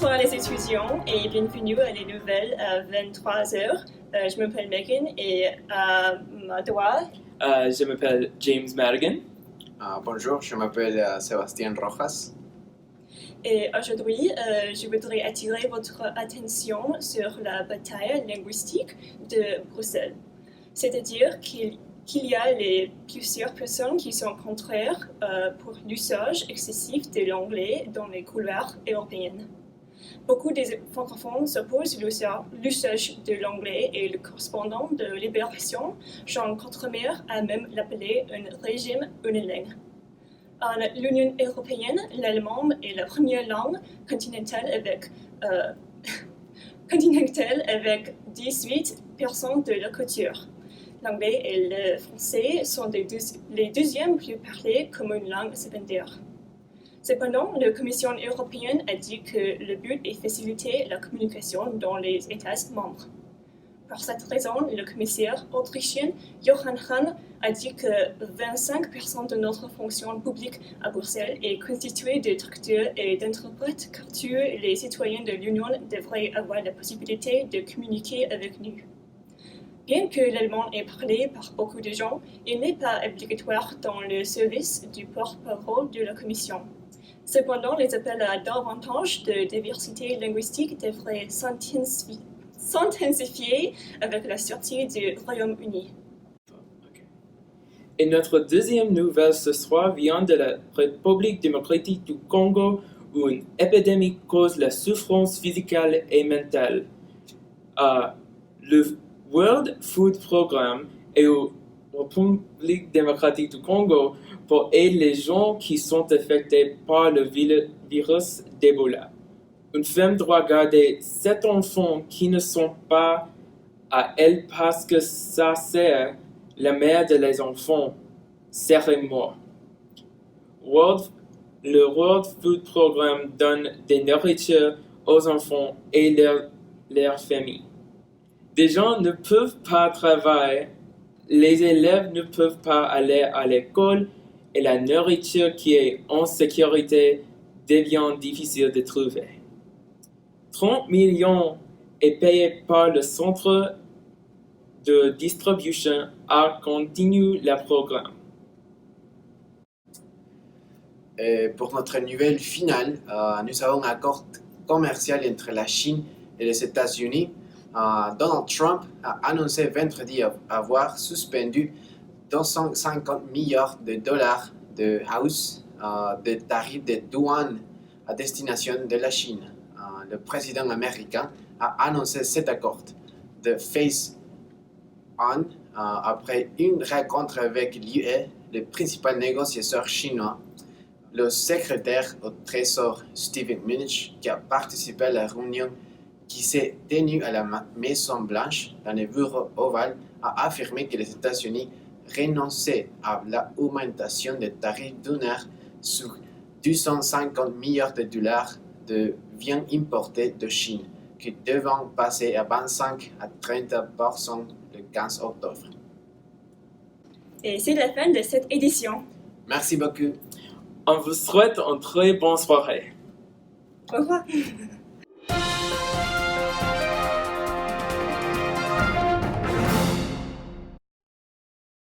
Bonsoir les étudiants et bienvenue à les nouvelles à 23h. Je m'appelle Megan et à ma droite. Je m'appelle James Madigan. Bonjour, je m'appelle Sébastien Rojas. Et aujourd'hui, je voudrais attirer votre attention sur la bataille linguistique de Bruxelles. C'est-à-dire qu'il y a plusieurs personnes qui sont contraires pour l'usage excessif de l'anglais dans les couloirs européennes. Beaucoup des francophones s'opposent à l'usage de l'anglais et le correspondant de Libération, Jean Contremer, a même l'appelé un régime unilingue. En l'Union européenne, l'allemand est la première langue continentale avec 18% de la culture. L'anglais et le français sont les deuxièmes plus parlés comme une langue secondaire. Cependant, la Commission européenne a dit que le but est faciliter la communication dans les États membres. Pour cette raison, le commissaire autrichien Johann Hahn a dit que 25% de notre fonction publique à Bruxelles est constituée de traducteurs et d'interprètes, car tous les citoyens de l'Union devraient avoir la possibilité de communiquer avec nous. Bien que l'allemand est parlé par beaucoup de gens, il n'est pas obligatoire dans le service du porte-parole de la Commission. Cependant, les appels à davantage de diversité linguistique devraient s'intensifier avec la sortie du Royaume-Uni. Et notre deuxième nouvelle ce soir vient de la République démocratique du Congo, où une épidémie cause la souffrance physique et mentale. Le World Food Programme et la République démocratique du Congo pour aider les gens qui sont affectés par le virus d'Ebola. Une femme doit garder 7 enfants qui ne sont pas à elle parce que sa sœur, la mère de les enfants, serait morte. Le World Food Programme donne des nourritures aux enfants et leurs familles. Des gens ne peuvent pas travailler, les élèves ne peuvent pas aller à l'école et la nourriture qui est en sécurité devient difficile de trouver. 30 millions est payé par le centre de distribution à continuer le programme. Et pour notre nouvelle finale, nous avons un accord commercial entre la Chine et les États-Unis. Donald Trump a annoncé vendredi avoir suspendu 250 milliards de dollars de hausse de tarifs de douane à destination de la Chine. Le président américain a annoncé cet accord de phase-on après une rencontre avec l'UE, le principal négociateur chinois, le secrétaire au Trésor Steven Mnuchin, qui a participé à la réunion qui s'est tenue à la Maison-Blanche dans le bureau ovale, a affirmé que les États-Unis renonçaient à l'augmentation des tarifs douaniers sur 250 milliards de dollars de viande importée de Chine, qui devront passer à 25 à 30% le 15 octobre. Et c'est la fin de cette édition. Merci beaucoup. On vous souhaite une très bonne soirée. Au revoir.